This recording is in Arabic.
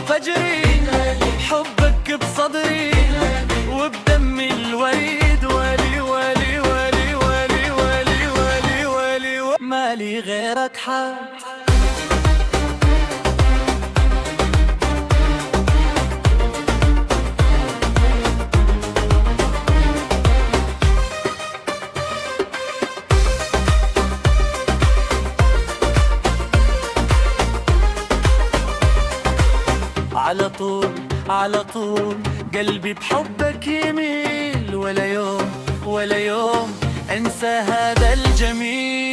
فجري، حبك بصدري وبدمي الوريد، ولي ولي ولي ولي ولي ولي ولي مالي غيرك حد. على طول على طول قلبي بحبك يميل، ولا يوم ولا يوم انسى هذا الجميل.